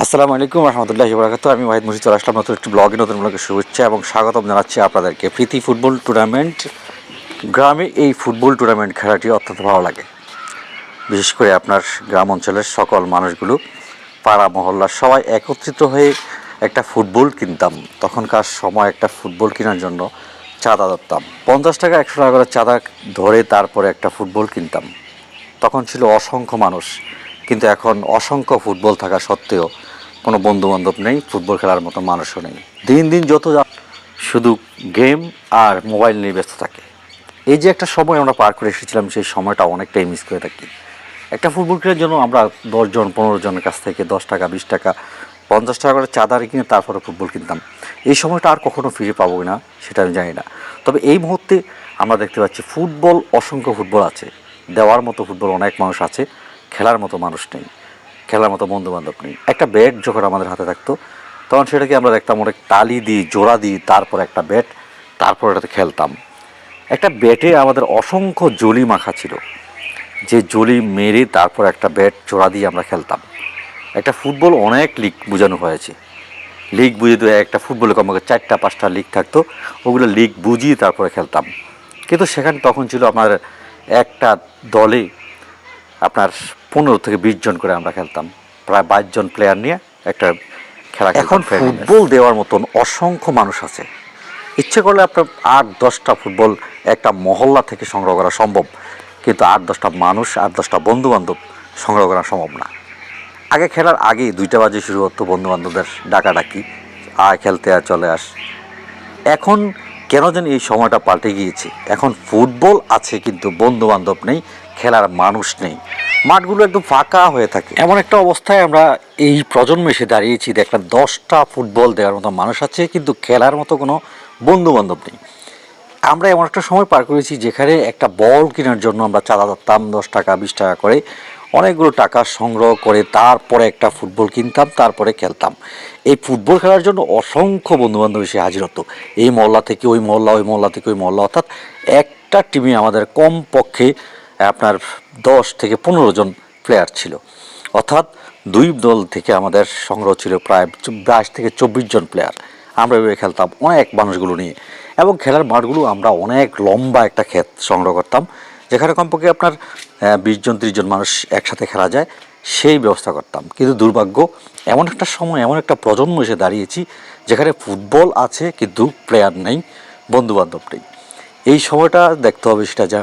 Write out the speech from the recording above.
আসসালামু আলাইকুম রহমতুল্লাহি ওয়া বারাকাতুহু। আমি ওয়াহিদ মুর্শিদ চলে আসলাম নতুন একটি নতুন ব্লগে শুভেচ্ছা এবং স্বাগতম জানাচ্ছি আপনাদেরকে। প্রীতি ফুটবল টুর্নামেন্ট, গ্রামে এই ফুটবল টুর্নামেন্ট খেলাটি অত্যন্ত ভালো লাগে। বিশেষ করে আপনার গ্রাম অঞ্চলের সকল মানুষগুলো, পাড়া মহল্লার সবাই একত্রিত হয়ে একটা ফুটবল কিনতাম। তখনকার সময় একটা ফুটবল কেনার জন্য চাঁদা ধরতাম, 50 টাকা 100 টাকা করে চাঁদা ধরে তারপরে একটা ফুটবল কিনতাম। তখন ছিল অসংখ্য মানুষ, কিন্তু এখন অসংখ্য ফুটবল থাকা সত্ত্বেও কোনো বন্ধুবান্ধব নেই, ফুটবল খেলার মতো মানুষও নেই। দিন দিন যত শুধু গেম আর মোবাইল নিয়ে ব্যস্ত থাকে। এই যে একটা সময় আমরা পার করে এসেছিলাম, সেই সময়টা অনেকটাই মিস করে থাকি। একটা ফুটবল খেলার জন্য আমরা 10 জন 15 জনের কাছ থেকে 10 টাকা 20 টাকা 50 টাকা করে চাঁদা কিনে তারপরে ফুটবল কিনতাম। এই সময়টা আর কখনো ফিরে পাবো না সেটা আমি জানি না। তবে এই মুহূর্তে আমরা দেখতে পাচ্ছি ফুটবল, অসংখ্য ফুটবল আছে, দেওয়ার মতো ফুটবল অনেক মানুষ আছে, খেলার মতো মানুষ নেই, খেলার মতো বন্ধুবান্ধব নেই। একটা ব্যাট যখন আমাদের হাতে থাকতো তখন সেটাকে আমরা দেখতাম অনেক তালি দিই, জোড়া দিই, তারপর একটা ব্যাট, তারপর এটাতে খেলতাম। একটা ব্যাটে আমাদের অসংখ্য জলি মাখা ছিল, যে জলি মেরে তারপর একটা ব্যাট জোড়া দিয়ে আমরা খেলতাম। একটা ফুটবল অনেক লিগ বোঝানো হয়েছে, লিগ বুঝিয়ে তো একটা ফুটবলে কমপক্ষে 4টা 5টা লিগ থাকতো, ওগুলো লিগ বুঝিয়ে তারপরে খেলতাম। কিন্তু সেখানে তখন ছিল আমার একটা দলে আপনার 15 থেকে 20 জন করে আমরা খেলতাম, প্রায় 22 জন প্লেয়ার নিয়ে একটা খেলা। এখন ফুটবল দেওয়ার মতন অসংখ্য মানুষ আছে, ইচ্ছে করলে আপনার 8-10টা ফুটবল একটা মহল্লা থেকে সংগ্রহ করা সম্ভব, কিন্তু 8-10টা মানুষ 8-10টা বন্ধুবান্ধব সংগ্রহ করা সম্ভব না। আগে খেলার আগেই 2টা বাজে শুরু হতো বন্ধুবান্ধবদের ডাকাডাকি, আয় খেলতে আর চলে আস। এখন কেন যেন এই সময়টা পাল্টে গিয়েছে। এখন ফুটবল আছে কিন্তু বন্ধুবান্ধব নেই, খেলার মানুষ নেই, মাঠগুলো একদম ফাঁকা হয়ে থাকে। এমন একটা অবস্থায় আমরা এই প্রজন্মে এসে দাঁড়িয়েছি, দেখলাম 10টা ফুটবল দেওয়ার মতো মানুষ আছে কিন্তু খেলার মতো কোনো বন্ধুবান্ধব নেই। আমরা এমন একটা সময় পার করেছি যেখানে একটা বল কেনার জন্য আমরা চাঁদা ধরতাম 10 টাকা 20 টাকা করে, অনেকগুলো টাকা সংগ্রহ করে তারপরে একটা ফুটবল কিনতাম, তারপরে খেলতাম। এই ফুটবল খেলার জন্য অসংখ্য বন্ধুবান্ধব এসে হাজির হতো, এই মহল্লা থেকে ওই মহল্লা, ওই মহল্লা থেকে ওই মহল্লা, অর্থাৎ একটা টিমে আমাদের কমপক্ষে আপনার 10 থেকে 15 জন প্লেয়ার ছিল, অর্থাৎ দুই দল থেকে আমাদের সংগ্রহ ছিল প্রায় 22 থেকে 24 জন প্লেয়ার। আমরা এভাবে খেলতাম অনেক মানুষগুলো নিয়ে, এবং খেলার মাঠগুলো আমরা অনেক লম্বা একটা ক্ষেত সংগ্রহ করতাম, যেখানে কমপক্ষে আপনার 20 জন 30 জন মানুষ একসাথে খেলা যায়, সেই ব্যবস্থা করতাম। কিন্তু দুর্ভাগ্য, এমন একটা সময়, এমন একটা প্রজন্ম এসে দাঁড়িয়েছি যেখানে ফুটবল আছে কিন্তু প্লেয়ার নেই, বন্ধুবান্ধব নেই। এই সময়টা দেখতে হবে, সেটা যা